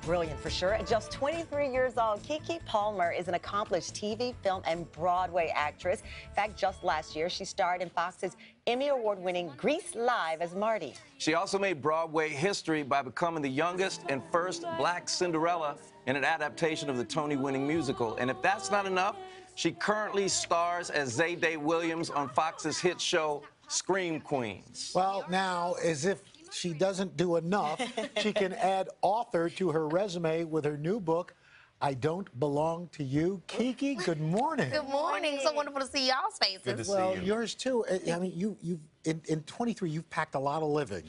brilliant for sure. At just 23 years old, Keke Palmer is an accomplished TV, film, and Broadway actress. In fact, just last year, she starred in Fox's Emmy Award-winning Grease Live as Marty. She also made Broadway history by becoming the youngest and first black Cinderella in an adaptation of the Tony-winning musical. And if that's not enough, she currently stars as Zayday Williams on Fox's hit show Scream Queens. Well, now, as if she doesn't do enough, she can add author to her resume with her new book, I Don't Belong to You. Keke, good morning. Good morning. So wonderful to see y'all's faces. Good to see Well, you. yours too. I mean, you've in 23, you've packed a lot of living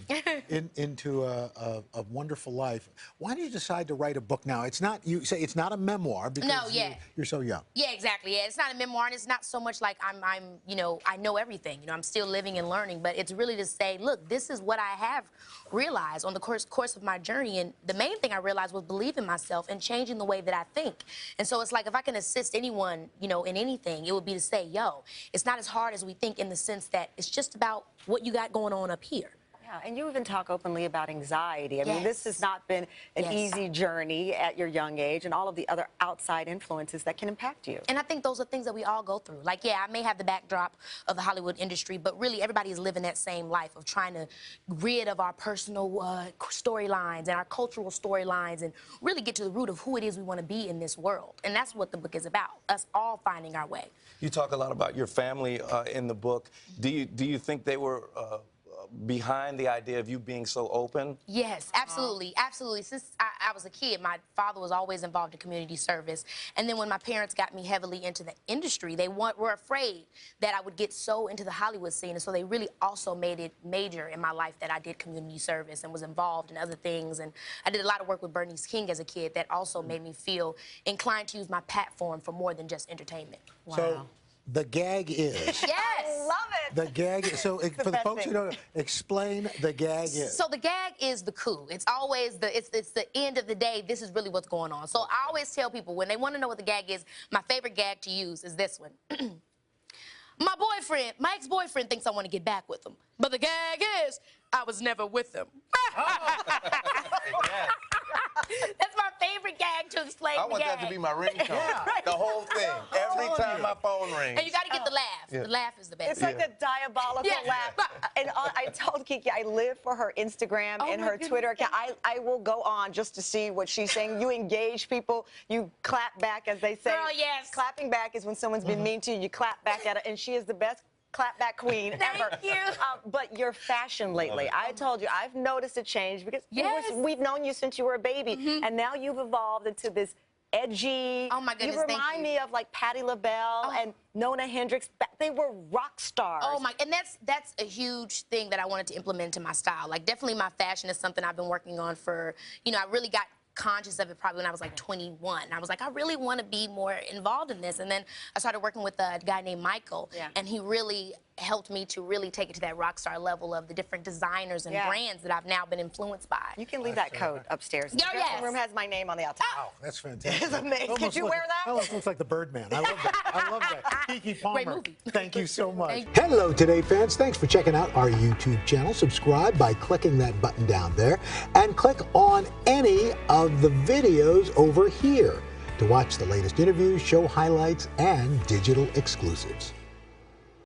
into a wonderful life. Why did you decide to write a book now? It's not, you say it's not a memoir because you're so young. Yeah, exactly. Yeah, it's not a memoir, and it's not so much like I'm you know, I know everything. You know, I'm still living and learning, but it's really to say, look, this is what I have realized on the course of my journey, and the main thing I realized was believing myself and changing the way that I think. And so it's like if I can assist anyone, you know, in anything, it would be to say, yo, it's not as hard as we think in the sense that it's just about what you got going on up here. Yeah, and you even talk openly about anxiety. I mean, this has not been an easy journey at your young age and all of the other outside influences that can impact you. And I think those are things that we all go through. Like, yeah, I may have the backdrop of the Hollywood industry, but really everybody is living that same life of trying to rid of our personal storylines and our cultural storylines and really get to the root of who it is we want to be in this world. And that's what the book is about, us all finding our way. You talk a lot about your family in the book. Do you think they were behind the idea of you being so open? Yes, absolutely, absolutely. Since I was a kid, my father was always involved in community service. And then when my parents got me heavily into the industry, they were afraid that I would get so into the Hollywood scene. And so they really also made it major in my life that I did community service and was involved in other things. And I did a lot of work with Bernice King as a kid that also made me feel inclined to use my platform for more than just entertainment. Wow. So the gag is. Yes. I love it. The gag, so for the folks who don't know, explain the gag is. So the gag is the coup. It's always it's the end of the day. This is really what's going on. So I always tell people when they want to know what the gag is, my favorite gag to use is this one. My ex-boyfriend thinks I want to get back with him. But the gag is, I was never with him. That's my favorite gag to explain I want that to be my ringtone. Yeah. The whole thing. Every time my phone rings. And you got to get the laugh. Yeah. The laugh is the best. It's like a diabolical laugh. And I told Keke I live for her Instagram and her Twitter account. I will go on just to see what she's saying. You engage people. You clap back, as they say. Girl, yes. Clapping back is when someone's been mean to you. You clap back at her, and she is the best clapback queen ever. Thank you. But your fashion lately, I told you, I've noticed a change because we've known you since you were a baby, and now you've evolved into this edgy. Oh my goodness, you remind me of like Patti LaBelle and Nona Hendrix. They were rock stars. Oh my, and that's a huge thing that I wanted to implement into my style. Like definitely my fashion is something I've been working on for, you know, I really got conscious of it probably when I was like 21. I was like, I really want to be more involved in this. And then I started working with a guy named Michael, and he really helped me to really take it to that rock star level of the different designers and brands that I've now been influenced by. You can leave that coat upstairs. The dressing room has my name on the outside. Wow, that's fantastic. It's amazing. Could you wear that? That almost looks like the Birdman. I love that. I love that. Keke Palmer, Great movie. thank you so much. Hello, Today fans. Thanks for checking out our YouTube channel. Subscribe by clicking that button down there and click on any of the videos over here to watch the latest interviews, show highlights, and digital exclusives.